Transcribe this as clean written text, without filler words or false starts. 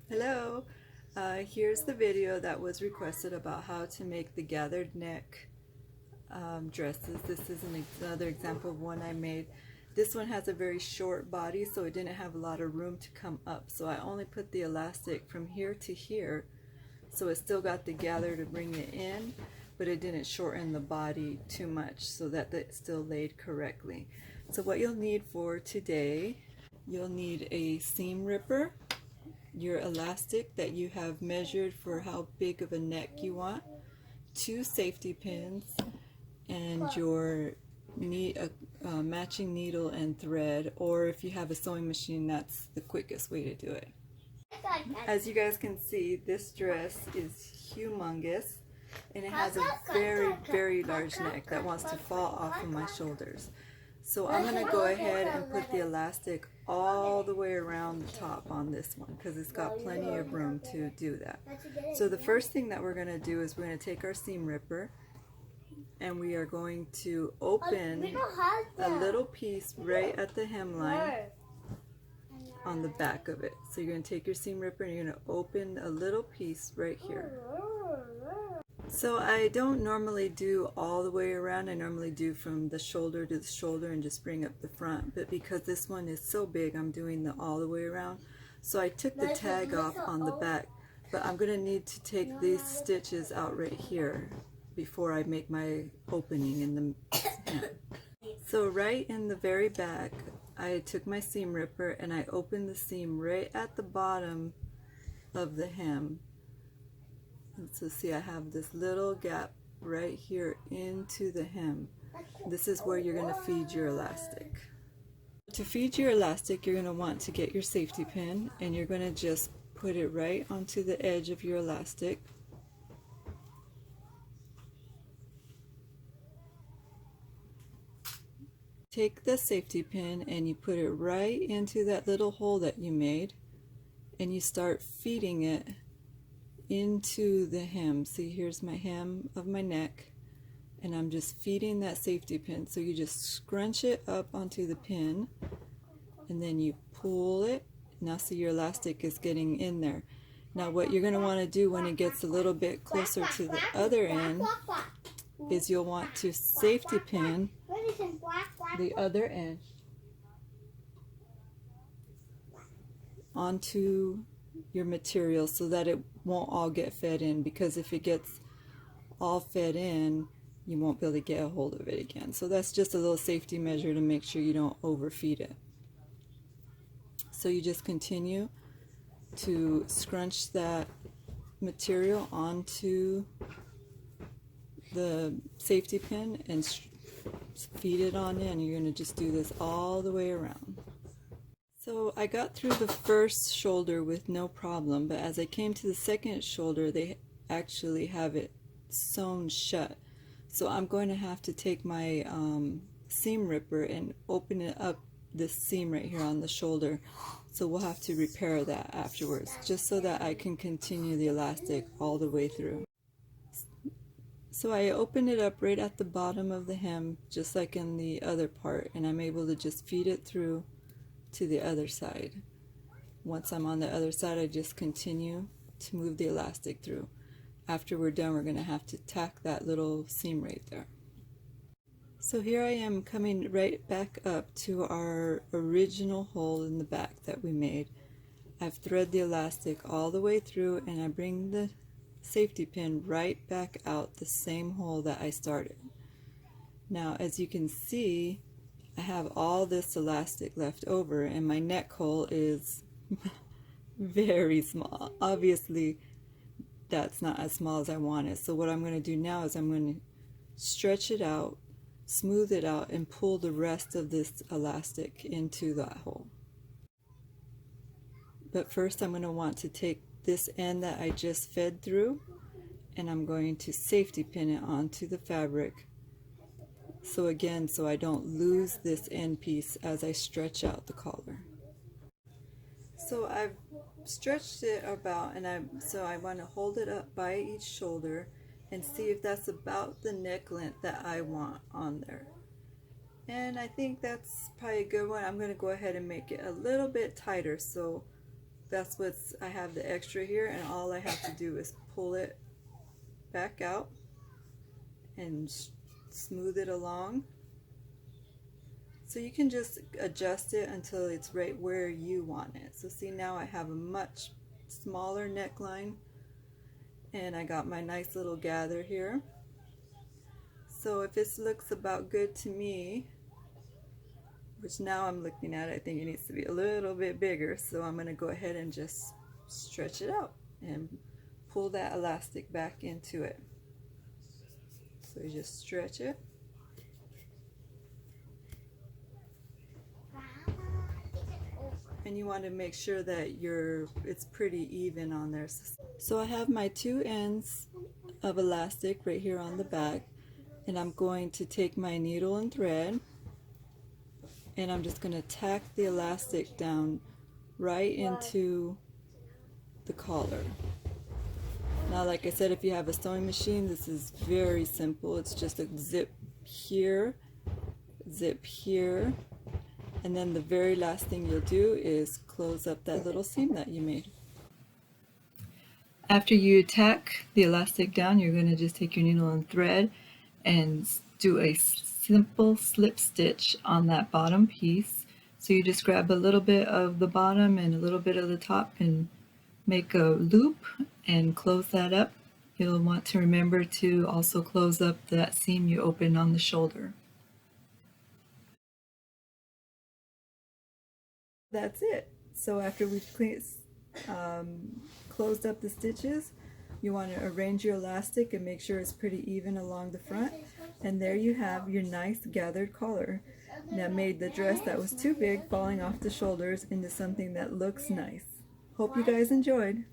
Hello, here's the video that was requested about how to make the gathered neck dresses. This is another example of one I made. This one has a very short body, so it didn't have a lot of room to come up. So I only put the elastic from here to here, so it still got the gather to bring it in, but it didn't shorten the body too much so that it still laid correctly. So what you'll need for today, you'll need a seam ripper, your elastic that you have measured for how big of a neck you want, two safety pins, and your matching needle and thread, or if you have a sewing machine, that's the quickest way to do it. As you guys can see, this dress is humongous and it has a very large neck that wants to fall off of my shoulders. So I'm going to go ahead and put the elastic all the way around the top on this one because it's got plenty of room to do that. So the first thing that we're going to do is we're going to take our seam ripper and we are going to open a little piece right at the hemline on the back of it. So you're going to take your seam ripper and you're going to open a little piece right here. So I don't normally do all the way around. I normally do from the shoulder to the shoulder and just bring up the front, but because this one is so big, I'm doing the all the way around. So I took the tag off on the back, but I'm going to need to take these stitches out right here before I make my opening in the hem. So right in the very back, I took my seam ripper and I opened the seam right at the bottom of the hem. And so see, I have this little gap right here into the hem. This is where you're going to feed your elastic. To feed your elastic, you're going to want to get your safety pin and you're going to just put it right onto the edge of your elastic. Take the safety pin and you put it right into that little hole that you made and you start feeding it into the hem. See, here's my hem of my neck and I'm just feeding that safety pin. So you just scrunch it up onto the pin and then you pull it. Now see, your elastic is getting in there. Now what you're going to want to do when it gets a little bit closer to the other end is you'll want to safety pin the other end onto your material so that it won't all get fed in, because if it gets all fed in, you won't be able to get a hold of it again. So that's just a little safety measure to make sure you don't overfeed it. So you just continue to scrunch that material onto the safety pin and feed it on in. You're going to just do this all the way around. So I got through the first shoulder with no problem, but as I came to the second shoulder, they actually have it sewn shut. So I'm going to have to take my seam ripper and open it up, this seam right here on the shoulder. So we'll have to repair that afterwards, just so that I can continue the elastic all the way through. So I open it up right at the bottom of the hem, just like in the other part, and I'm able to just feed it through to the other side. Once I'm on the other side, I just continue to move the elastic through. After we're done, we're going to have to tack that little seam right there. So here I am coming right back up to our original hole in the back that we made. I've threaded the elastic all the way through and I bring the safety pin right back out the same hole that I started. Now as you can see, I have all this elastic left over and my neck hole is very small. Obviously that's not as small as I want it. So what I'm going to do now is I'm going to stretch it out, smooth it out, and pull the rest of this elastic into that hole. But first I'm going to want to take this end that I just fed through and I'm going to safety pin it onto the fabric. So again, so I don't lose this end piece as I stretch out the collar. So I've stretched it about, and I want to hold it up by each shoulder and see if that's about the neck length that I want on there. And I think that's probably a good one. I'm going to go ahead and make it a little bit tighter. So that's what's, I have the extra here, and all I have to do is pull it back out and smooth it along. So you can just adjust it until it's right where you want it. So see, now I have a much smaller neckline, and I got my nice little gather here. So if this looks about good to me, which now I'm looking at it, I think it needs to be a little bit bigger, so I'm going to go ahead and just stretch it out and pull that elastic back into it. So you just stretch it. And you want to make sure that it's pretty even on there. So I have my two ends of elastic right here on the back, and I'm going to take my needle and thread, and I'm just going to tack the elastic down right into the collar. Now, like I said, if you have a sewing machine, this is very simple. It's just a zip here, and then the very last thing you'll do is close up that little seam that you made. After you tack the elastic down, you're going to just take your needle and thread and do a simple slip stitch on that bottom piece. So you just grab a little bit of the bottom and a little bit of the top and make a loop and close that up. You'll want to remember to also close up that seam you opened on the shoulder. That's it. So after we've closed up the stitches, you want to arrange your elastic and make sure it's pretty even along the front, and there you have your nice gathered collar that made the dress that was too big falling off the shoulders into something that looks nice. Hope you guys enjoyed.